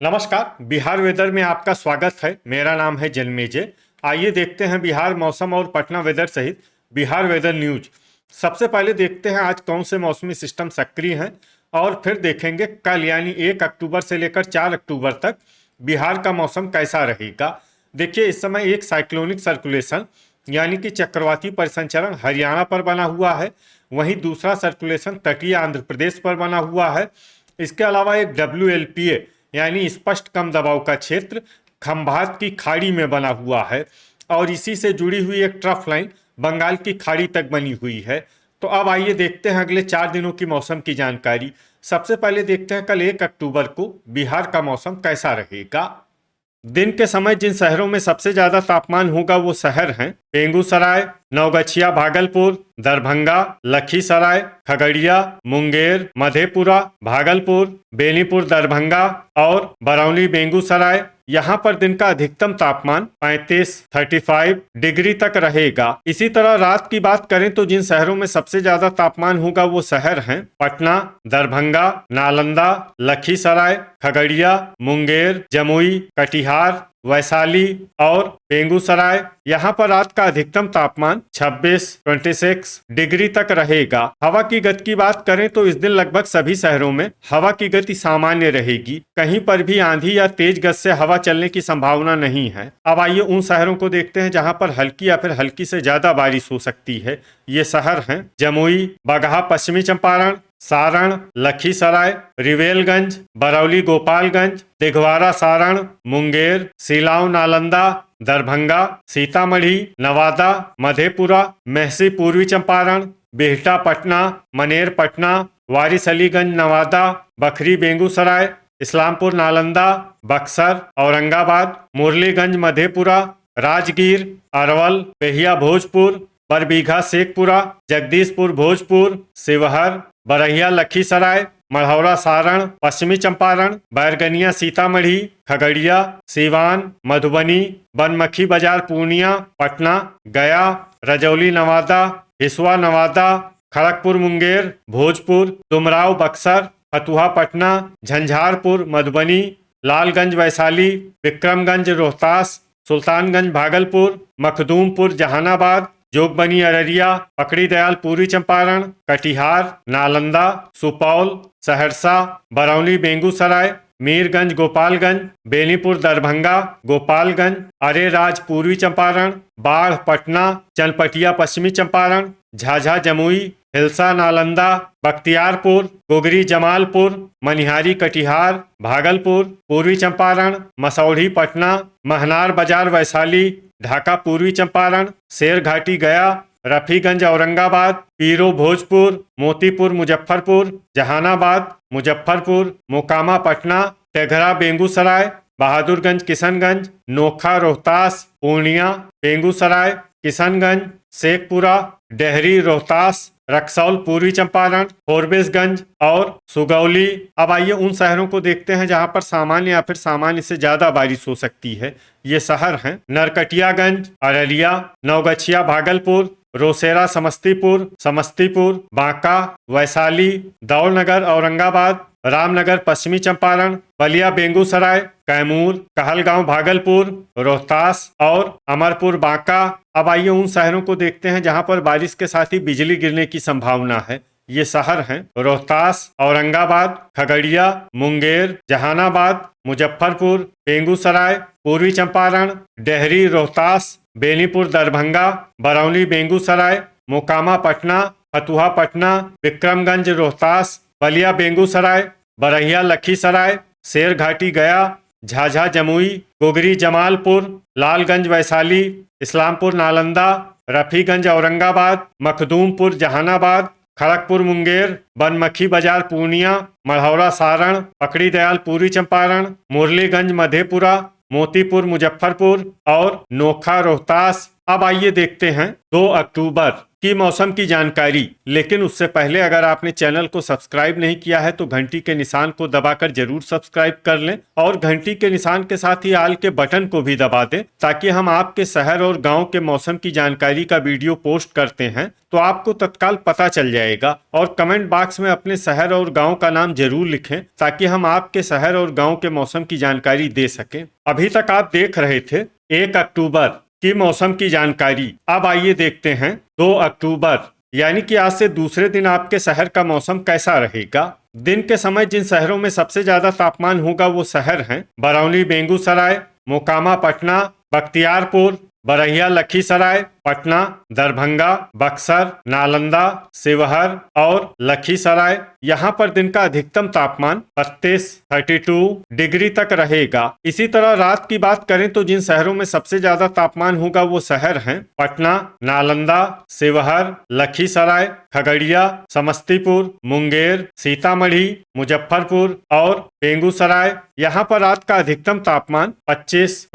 नमस्कार। बिहार वेदर में आपका स्वागत है। मेरा नाम है जन्मेजय। आइए देखते हैं बिहार मौसम और पटना वेदर सहित बिहार वेदर न्यूज। सबसे पहले देखते हैं आज कौन से मौसमी सिस्टम सक्रिय हैं और फिर देखेंगे कल यानी 1 अक्टूबर से लेकर 4 अक्टूबर तक बिहार का मौसम कैसा रहेगा। देखिए, इस समय एक साइक्लोनिक सर्कुलेशन यानी कि चक्रवाती परिसंचरण हरियाणा पर बना हुआ है। वहीं दूसरा सर्कुलेशन तटीय आंध्र प्रदेश पर बना हुआ है। इसके अलावा एक WLPA यानी स्पष्ट कम दबाव का क्षेत्र खंभात की खाड़ी में बना हुआ है और इसी से जुड़ी हुई एक ट्रफ लाइन बंगाल की खाड़ी तक बनी हुई है। तो अब आइए देखते हैं अगले 4 दिनों की मौसम की जानकारी। सबसे पहले देखते हैं कल 1 अक्टूबर को बिहार का मौसम कैसा रहेगा। दिन के समय जिन शहरों में सबसे ज्यादा तापमान होगा वो शहर हैं बेगूसराय, नवगछिया भागलपुर, दरभंगा, लखीसराय, खगड़िया, मुंगेर, मधेपुरा, भागलपुर, बेनीपुर दरभंगा और बरौनी बेगूसराय। यहाँ पर दिन का अधिकतम तापमान 35 डिग्री तक रहेगा। इसी तरह रात की बात करें तो जिन शहरों में सबसे ज्यादा तापमान होगा वो शहर हैं पटना, दरभंगा, नालंदा, लखीसराय, खगड़िया, मुंगेर, जमुई, कटिहार, वैशाली और बेगूसराय। यहाँ पर रात का अधिकतम तापमान 26 डिग्री तक रहेगा। हवा की गति की बात करें तो इस दिन लगभग सभी शहरों में हवा की गति सामान्य रहेगी। कहीं पर भी आंधी या तेज गति से हवा चलने की संभावना नहीं है। अब आइए उन शहरों को देखते हैं जहाँ पर हल्की या फिर हल्की से ज्यादा बारिश हो सकती है। ये शहर हैं जमुई, बगहा पश्चिमी चंपारण, सारण, लखीसराय, रिवेलगंज, बरौली गोपालगंज, दिघवारा सारण, मुंगेर, सिलाव नालंदा, दरभंगा, सीतामढ़ी, नवादा, मधेपुरा, मेहसी पूर्वी चंपारण, बिहटा पटना, मनेर पटना, वारिसलीगंज नवादा, बखरी बेगूसराय, इस्लामपुर नालंदा, बक्सर औरंगाबाद, मुरलीगंज मधेपुरा, राजगीर, अरवल, बेहिया भोजपुर, बरबीघा शेखपुरा, जगदीशपुर भोजपुर, शिवहर, बरहिया लखीसराय, मढ़ौरा सारण, पश्चिमी चंपारण, बैरगनिया सीतामढ़ी, खगड़िया, सीवान, मधुबनी, बनमखी बाजार पूर्णिया, पटना, गया, रजौली नवादा, हिसुआ नवादा, खड़गपुर मुंगेर, भोजपुर, डुमराव बक्सर, फतुहा पटना, झंझारपुर मधुबनी, लालगंज वैशाली, विक्रमगंज रोहतास, सुल्तानगंज भागलपुर, मखदूमपुर जहानाबाद, जोगबनी अररिया, पकड़ी दयाल पूर्वी चंपारण, कटिहार, नालंदा, सुपौल, सहरसा, बरौनी बेगूसराय, मीरगंज गोपालगंज, बेनीपुर दरभंगा, गोपालगंज, अरेराज पूर्वी चंपारण, बाढ़ पटना, चनपटिया पश्चिमी चंपारण, झाझा जमुई, हिलसा नालंदा, बख्तियारपुर, गोगरी जमालपुर, मनिहारी कटिहार, भागलपुर पूर्वी चंपारण, मसौढ़ी पटना, महनार बाजार वैशाली, ढाका पूर्वी चंपारण, शेरघाटी गया, रफीगंज औरंगाबाद, पीरो भोजपुर, मोतीपुर मुजफ्फरपुर, जहानाबाद मुजफ्फरपुर, मोकामा पटना, तेघरा बेगूसराय, बहादुरगंज किशनगंज, नोखा रोहतास, पूर्णिया बेगूसराय, किशनगंज, शेखपुरा, डेहरी रोहतास, रक्सौल पूर्वी चंपारण, फोरबिसगंज और सुगौली। अब आइए उन शहरों को देखते हैं जहां पर सामान्य या फिर सामान्य से ज्यादा बारिश हो सकती है। ये शहर हैं नरकटियागंज, अररिया, नवगछिया भागलपुर, रोसेरा समस्तीपुर, समस्तीपुर, बांका, वैशाली, दौलनगर औरंगाबाद, रामनगर पश्चिमी चंपारण, बलिया बेगूसराय, कैमूर, कहलगांव भागलपुर, रोहतास और अमरपुर बांका। अब आइए उन शहरों को देखते हैं जहां पर बारिश के साथ ही बिजली गिरने की संभावना है। ये शहर हैं रोहतास, औरंगाबाद, खगड़िया, मुंगेर, जहानाबाद, मुजफ्फरपुर, बेगूसराय, पूर्वी चंपारण, डेहरी रोहतास, बेनीपुर दरभंगा, बरौनी बेगूसराय, मोकामा पटना, फतुहा पटना, विक्रमगंज रोहतास, बलिया बेगूसराय, बरहिया लखीसराय, शेरघाटी गया, झाझा जमुई, गोगरी जमालपुर, लालगंज वैशाली, इस्लामपुर नालंदा, रफीगंज औरंगाबाद, मखदूमपुर जहानाबाद, खड़गपुर मुंगेर, बनमखी बाजार पूर्णिया, मढ़ौरा सारण, पकड़ी दयाल पूर्वी चंपारण, मुरलीगंज मधेपुरा, मोतीपुर मुजफ्फरपुर और नोखा रोहतास, अब आइए देखते हैं 2 अक्टूबर की मौसम की जानकारी। लेकिन उससे पहले अगर आपने चैनल को सब्सक्राइब नहीं किया है तो घंटी के निशान को दबाकर जरूर सब्सक्राइब कर लें और घंटी के निशान के साथ ही आल के बटन को भी दबा दें, ताकि हम आपके शहर और गांव के मौसम की जानकारी का वीडियो पोस्ट करते हैं तो आपको तत्काल पता चल जाएगा। और कमेंट बॉक्स में अपने शहर और गांव का नाम जरूर लिखें ताकि हम आपके शहर और गांव के मौसम की जानकारी दे सकें। अभी तक आप देख रहे थे 1 अक्टूबर की मौसम की जानकारी। अब आइए देखते हैं 2 अक्टूबर यानी कि आज से दूसरे दिन आपके शहर का मौसम कैसा रहेगा। दिन के समय जिन शहरों में सबसे ज्यादा तापमान होगा वो शहर हैं बरौनी, बेगूसराय, मोकामा, पटना, बख्तियारपुर, बरहिया, लखीसराय, पटना, दरभंगा, बक्सर, नालंदा, शिवहर और लखीसराय। यहाँ पर दिन का अधिकतम तापमान 32 डिग्री तक रहेगा। इसी तरह रात की बात करें तो जिन शहरों में सबसे ज्यादा तापमान होगा वो शहर हैं पटना, नालंदा, शिवहर, लखीसराय, खगड़िया, समस्तीपुर, मुंगेर, सीतामढ़ी, मुजफ्फरपुर और बेगूसराय। यहाँ पर रात का अधिकतम तापमान 25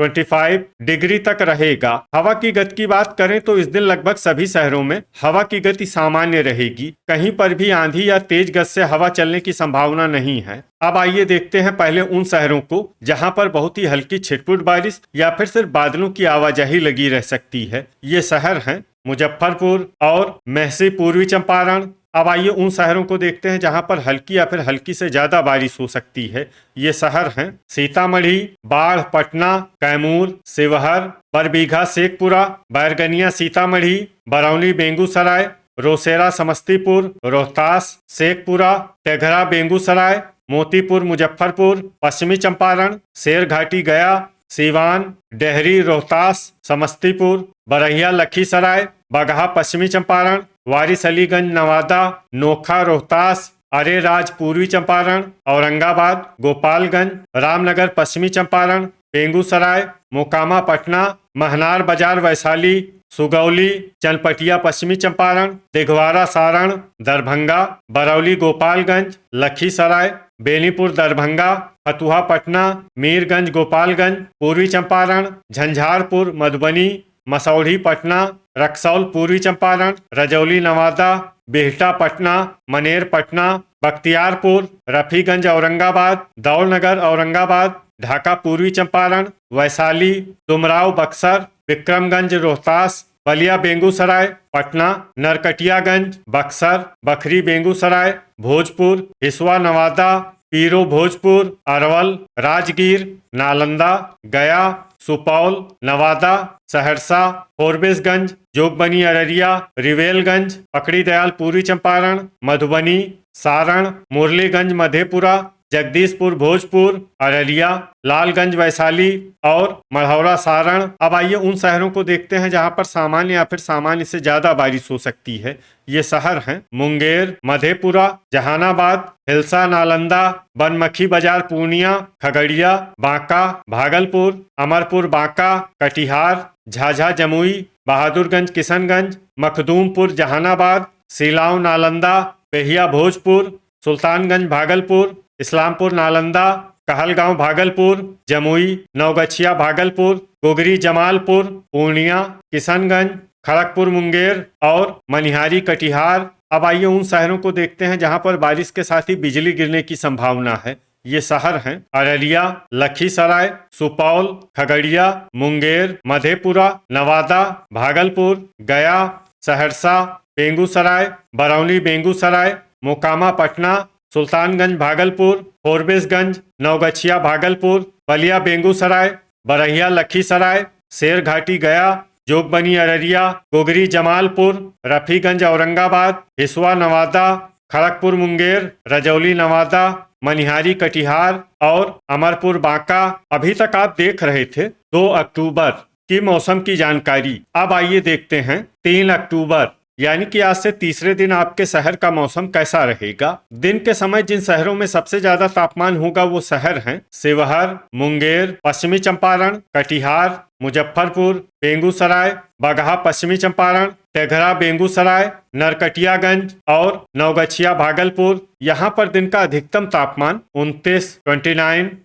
डिग्री तक रहेगा। हवा की गति की बात करें तो इस दिन लगभग सभी शहरों में हवा की गति सामान्य रहेगी। कहीं पर भी आंधी या तेज गति से हवा चलने की संभावना नहीं है। अब आइए देखते हैं पहले उन शहरों को जहां पर बहुत ही हल्की छिटपुट बारिश या फिर सिर्फ बादलों की आवाजाही लगी रह सकती है। ये शहर हैं मुजफ्फरपुर और मेहसी, पूर्वी चंपारण। अब आइए उन शहरों को देखते हैं जहां पर हल्की या फिर हल्की से ज्यादा बारिश हो सकती है। ये शहर हैं सीतामढ़ी, बाढ़, पटना, कैमूर, शिवहर, बरबीघा, शेखपुरा, बैरगनिया, सीतामढ़ी, बरौनी, बेगूसराय, रोसेरा, समस्तीपुर, रोहतास, शेखपुरा, टेघरा, बेगूसराय, मोतीपुर, मुजफ्फरपुर, पश्चिमी चंपारण, शेरघाटी, गया, सीवान, डेहरी, रोहतास, समस्तीपुर, बरहिया, लखीसराय, बगहा, पश्चिमी चंपारण, वारिस अलीगंज, नवादा, नोखा, रोहतास, अरेराज, पूर्वी चंपारण, औरंगाबाद, गोपालगंज, रामनगर, पश्चिमी चंपारण, बेगूसराय, मोकामा, पटना, महनार बाजार, वैशाली, सुगौली, चनपटिया, पश्चिमी चंपारण, दिघवारा, सारण, दरभंगा, बरौली, गोपालगंज, लखीसराय, बेनीपुर, दरभंगा, फतुहा, पटना, मीरगंज, गोपालगंज, पूर्वी चंपारण, झंझारपुर, मधुबनी, मसौढ़ी, पटना, रक्सौल, पूर्वी चंपारण, रजौली, नवादा, बिहटा, पटना, मनेर, पटना, बख्तियारपुर, रफीगंज, औरंगाबाद, दौलनगर, औरंगाबाद, ढाका, पूर्वी चंपारण, वैशाली, डुमराव, बक्सर, विक्रमगंज, रोहतास, बलिया, बेगूसराय, पटना, नरकटियागंज, बक्सर, बखरी, बेगूसराय, भोजपुर, हिसुआ, नवादा, पीरो, भोजपुर, अरवल, राजगीर, नालंदा, गया, सुपौल, नवादा, सहरसा, फोरबिसगंज, जोगबनी, अररिया, रिवेलगंज, पकड़ी दयाल, पूर्वी चंपारण, मधुबनी, सारण, मुरलीगंज, मधेपुरा, जगदीशपुर, भोजपुर, अररिया, लालगंज, वैशाली और मढ़ौरा, सारण। अब आइए उन शहरों को देखते हैं जहां पर सामान्य या फिर सामान्य से ज्यादा बारिश हो सकती है। ये शहर हैं मुंगेर, मधेपुरा, जहानाबाद, हिलसा, नालंदा, बनमखी बाजार, पूर्णिया, खगड़िया, बांका, भागलपुर, अमरपुर, बांका, कटिहार, झाझा, जमुई, बहादुरगंज, किशनगंज, मखदूमपुर, जहानाबाद, सिलाव, नालंदा, बेहिया, भोजपुर, सुल्तानगंज, भागलपुर, इस्लामपुर, नालंदा, कहलगांव, भागलपुर, जमुई, नवगछिया, भागलपुर, गोगरी, जमालपुर, पूर्णिया, किशनगंज, खड़गपुर, मुंगेर और मनिहारी, कटिहार। अब आइए उन शहरों को देखते हैं जहां पर बारिश के साथ ही बिजली गिरने की संभावना है। ये शहर हैं अररिया, लखीसराय, सुपौल, खगड़िया, मुंगेर, मधेपुरा, नवादा, भागलपुर, गया, सहरसा, बेगूसराय, बरौनी, बेगूसराय, मोकामा, पटना, सुल्तानगंज, भागलपुर, फोरबिसगंज, नवगछिया, भागलपुर, बलिया, बेगूसराय, बरहिया, लखीसराय, शेरघाटी, गया, जोगबनी, अररिया, गोगरी, जमालपुर, रफीगंज, औरंगाबाद, हिसुआ, नवादा, खड़गपुर, मुंगेर, रजौली, नवादा, मनिहारी, कटिहार और अमरपुर, बांका। अभी तक आप देख रहे थे 2 अक्टूबर की मौसम की जानकारी। अब आइए देखते हैं 3 अक्टूबर यानी कि आज से तीसरे दिन आपके शहर का मौसम कैसा रहेगा। दिन के समय जिन शहरों में सबसे ज्यादा तापमान होगा वो शहर हैं शिवहर, मुंगेर, पश्चिमी चंपारण, कटिहार, मुजफ्फरपुर, बेगूसराय, बगहा, पश्चिमी चंपारण, टेघरा बेगूसराय, नरकटियागंज और नवगछिया भागलपुर। यहाँ पर दिन का अधिकतम तापमान 29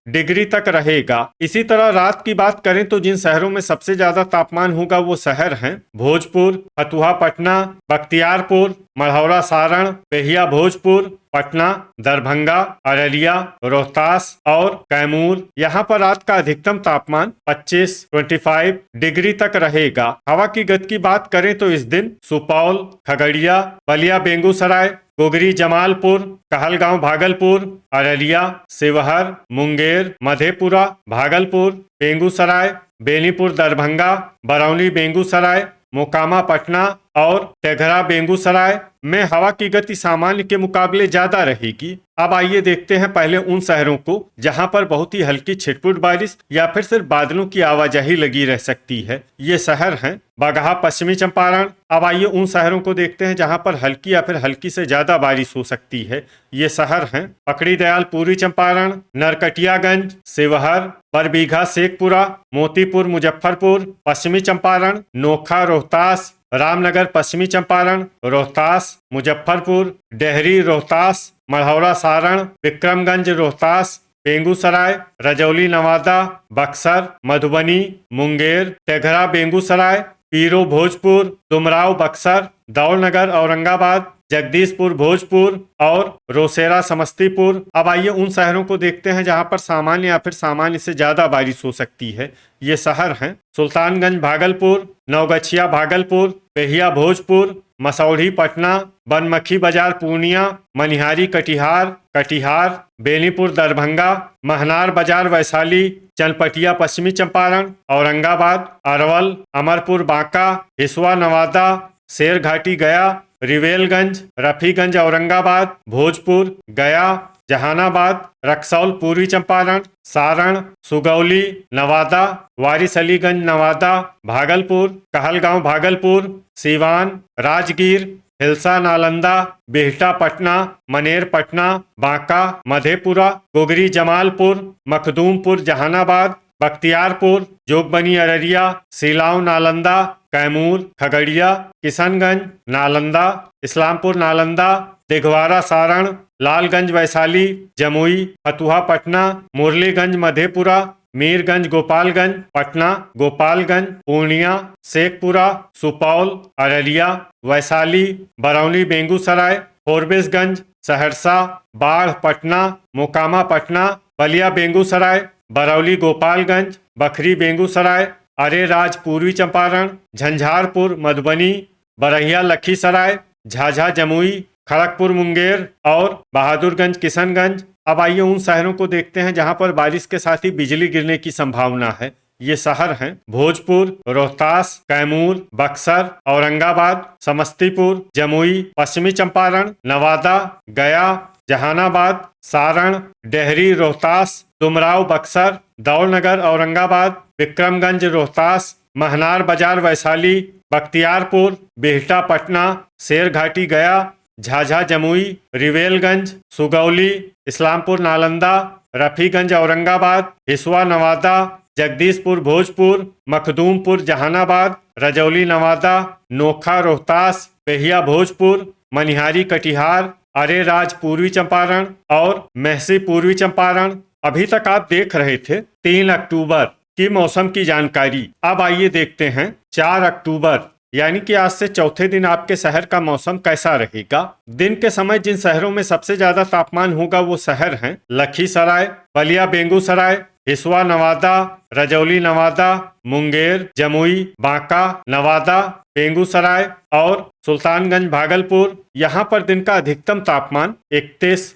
डिग्री तक रहेगा। इसी तरह रात की बात करें तो जिन शहरों में सबसे ज्यादा तापमान होगा वो शहर हैं भोजपुर, फतुहा पटना, बख्तियारपुर, मढ़ौरा सारण, बेहिया भोजपुर, पटना, दरभंगा, अररिया, रोहतास और कैमूर। यहाँ पर रात का अधिकतम तापमान 25 डिग्री तक रहेगा। हवा की गति की बात करें तो इस दिन सुपौल, खगड़िया, बलिया बेगूसराय, गोगरी जमालपुर, कहलगांव भागलपुर, अररिया, शिवहर, मुंगेर, मधेपुरा, भागलपुर, बेगूसराय, बेनीपुर दरभंगा, बरौनी बेगूसराय, मोकामा पटना और टेघरा बेगूसराय में हवा की गति सामान्य के मुकाबले ज्यादा रहेगी। अब आइए देखते हैं पहले उन शहरों को जहां पर बहुत ही हल्की छिटपुट बारिश या फिर सिर्फ बादलों की आवाजाही लगी रह सकती है। ये शहर हैं बगहा पश्चिमी चंपारण। अब आइए उन शहरों को देखते हैं जहां पर हल्की या फिर हल्की से ज्यादा बारिश हो सकती है। ये शहर हैं पकड़ी दयाल पूर्वी चंपारण, नरकटियागंज, शिवहर, बरबीघा शेखपुरा, मोतीपुर मुजफ्फरपुर, पश्चिमी चंपारण, नोखा रोहतास, रामनगर पश्चिमी चंपारण, रोहतास, मुजफ्फरपुर, डेहरी रोहतास, मढ़ौरा सारण, विक्रमगंज रोहतास, बेगूसराय, रजौली नवादा, बक्सर, मधुबनी, मुंगेर, टेघरा बेगूसराय, पीरो भोजपुर, डुमराव बक्सर, दौलनगर औरंगाबाद, जगदीशपुर भोजपुर और रोसेरा समस्तीपुर। अब आइए उन शहरों को देखते हैं जहां पर सामान्य या फिर सामान्य से ज्यादा बारिश हो सकती है। ये शहर हैं सुल्तानगंज भागलपुर, नवगछिया भागलपुर, बेहिया भोजपुर, मसौढ़ी पटना, बनमखी बाजार पूर्णिया, मनिहारी कटिहार, बेनीपुर दरभंगा, महनार बाजार वैशाली, चनपटिया पश्चिमी चंपारण, औरंगाबाद, अरवल, अमरपुर बांका, हिसुआ नवादा, शेरघाटी गया, रिवेलगंज, रफीगंज औरंगाबाद, भोजपुर, गया, जहानाबाद, रक्सौल पूर्वी चंपारण, सारण, सुगौली नवादा, वारिसलीगंज नवादा, भागलपुर, कहलगांव भागलपुर, सीवान, राजगीर, हिलसा नालंदा, बिहटा पटना, मनेर पटना, बांका, मधेपुरा, गोगरी जमालपुर, मखदूमपुर जहानाबाद, बख्तियारपुर, जोगबनी अररिया, सिलाव नालंदा, कैमूर, खगड़िया, किशनगंज नालंदा, इस्लामपुर नालंदा, दिघवारा सारण, लालगंज वैशाली, जमुई, फतुहा पटना, मुरलीगंज मधेपुरा, मीरगंज गोपालगंज पटना, गोपालगंज पूर्णिया, शेखपुरा, सुपौल, अररिया, वैशाली, बरौनी बेगूसराय, फोरबिसगंज, सहरसा, बाढ़ पटना, मोकामा पटना, बलिया बेगूसराय, बरौली गोपालगंज, बखरी बेगूसराय, अरेराज पूर्वी चंपारण, झंझारपुर मधुबनी, बरहिया लखीसराय, झाझा जमुई, खड़गपुर मुंगेर और बहादुरगंज किशनगंज। अब आइए उन शहरों को देखते हैं जहां पर बारिश के साथ ही बिजली गिरने की संभावना है। ये शहर हैं भोजपुर, रोहतास, कैमूर, बक्सर, औरंगाबाद, समस्तीपुर, जमुई, पश्चिमी चंपारण, नवादा, गया, जहानाबाद, सारण, डेहरी रोहतास, डुमराव बक्सर, दौलनगर औरंगाबाद, विक्रमगंज रोहतास, महनार बाजार वैशाली, बख्तियारपुर, बिहटा पटना, शेरघाटी गया, झाझा जमुई, रिवेलगंज, सुगौली, इस्लामपुर नालंदा, रफीगंज औरंगाबाद, हिसुआ नवादा, जगदीशपुर भोजपुर, मखदूमपुर जहानाबाद, रजौली नवादा, नोखा रोहतास, बेहिया भोजपुर, मनिहारी कटिहार, अरेराज पूर्वी चंपारण और महसी पूर्वी चंपारण। अभी तक आप देख रहे थे 3 अक्टूबर की मौसम की जानकारी। अब आइए देखते हैं 4 अक्टूबर यानी कि आज से चौथे दिन आपके शहर का मौसम कैसा रहेगा। दिन के समय जिन शहरों में सबसे ज्यादा तापमान होगा वो शहर हैं लखीसराय, बलिया बेगूसराय, हिसुआ नवादा, रजौली नवादा, मुंगेर, जमुई, बांका, नवादा, बेगूसराय और सुल्तानगंज भागलपुर। यहाँ पर दिन का अधिकतम तापमान 31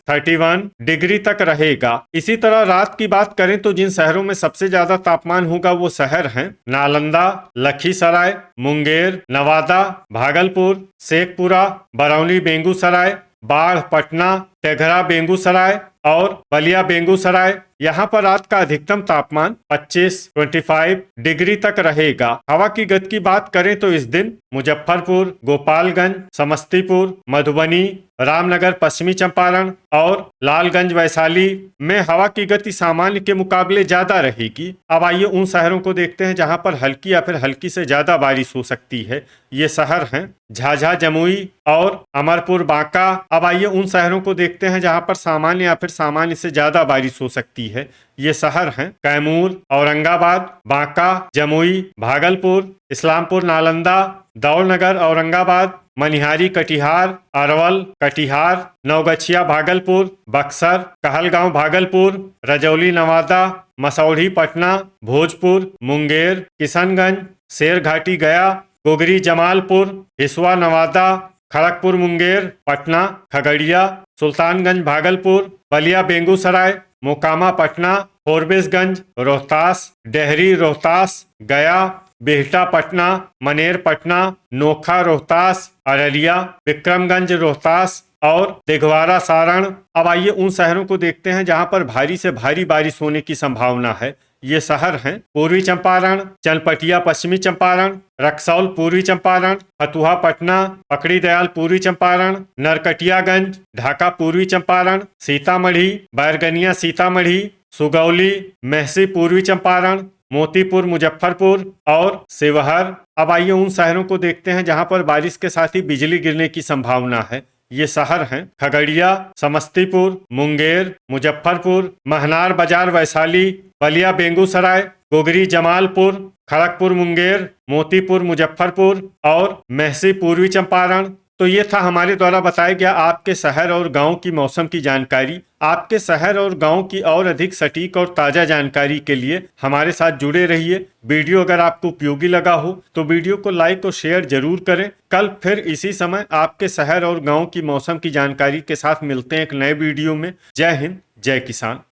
डिग्री तक रहेगा। इसी तरह रात की बात करें तो जिन शहरों में सबसे ज्यादा तापमान होगा वो शहर हैं नालंदा, लखीसराय, मुंगेर, नवादा, भागलपुर, शेखपुरा, बरौनी बेगूसराय, बाढ़ पटना, टेघरा बेगूसराय और बलिया बेगूसराय। यहाँ पर रात का अधिकतम तापमान 25 डिग्री तक रहेगा। हवा की गति की बात करें तो इस दिन मुजफ्फरपुर, गोपालगंज, समस्तीपुर, मधुबनी, रामनगर, पश्चिमी चंपारण और लालगंज, वैशाली में हवा की गति सामान्य के मुकाबले ज्यादा रहेगी। अब आइए उन शहरों को देखते हैं जहां पर हल्की या फिर हल्की से ज्यादा बारिश हो सकती है। ये शहर हैं झाझा, जमुई और अमरपुर, बांका। अब आइए उन शहरों को देखते हैं जहां पर सामान्य या फिर सामान्य से ज्यादा बारिश हो सकती है। ये शहर हैं कैमूर, औरंगाबाद, बांका, जमुई, भागलपुर, इस्लामपुर, नालंदा, दौलनगर, औरंगाबाद, मनिहारी, कटिहार, अरवल, कटिहार, नवगछिया, भागलपुर, बक्सर, कहलगांव, भागलपुर, रजौली, नवादा, मसौढ़ी, पटना, भोजपुर, मुंगेर, किशनगंज, शेरघाटी, गया, गोगरी, जमालपुर, हिसुआ, नवादा, खड़गपुर, मुंगेर, पटना, खगड़िया, सुल्तानगंज, भागलपुर, बलिया, बेगूसराय, मोकामा, पटना, फोरबिसगंज, रोहतास, डेहरी, रोहतास, गया, बिहटा, पटना, मनेर, पटना, नोखा, रोहतास, अररिया, विक्रमगंज, रोहतास और दिघवारा, सारण। अब आइए उन शहरों को देखते हैं जहां पर भारी से भारी बारिश होने की संभावना है। ये शहर हैं पूर्वी चंपारण, चनपटिया, पश्चिमी चंपारण, रक्सौल, पूर्वी चंपारण, फतुहा, पटना, पकड़ी दयाल, पूर्वी चंपारण, नरकटियागंज, ढाका, पूर्वी चंपारण, सीतामढ़ी, बैरगनिया, सीतामढ़ी, सुगौली, मेहसी, पूर्वी चंपारण, मोतीपुर, मुजफ्फरपुर और शिवहर। अब आइए उन शहरों को देखते हैं जहां पर बारिश के साथ ही बिजली गिरने की संभावना है। ये शहर हैं खगड़िया, समस्तीपुर, मुंगेर, मुजफ्फरपुर, महनार बाजार, वैशाली, बलिया, बेगूसराय, गोगरी, जमालपुर, खड़गपुर, मुंगेर, मोतीपुर, मुजफ्फरपुर और मेहसी, पूर्वी चंपारण। तो ये था हमारे द्वारा बताया गया आपके शहर और गांव की मौसम की जानकारी। आपके शहर और गांव की और अधिक सटीक और ताज़ा जानकारी के लिए हमारे साथ जुड़े रहिए। वीडियो अगर आपको उपयोगी लगा हो तो वीडियो को लाइक और शेयर जरूर करें। कल फिर इसी समय आपके शहर और गांव की मौसम की जानकारी के साथ मिलते हैं एक नए वीडियो में। जय हिंद, जय किसान।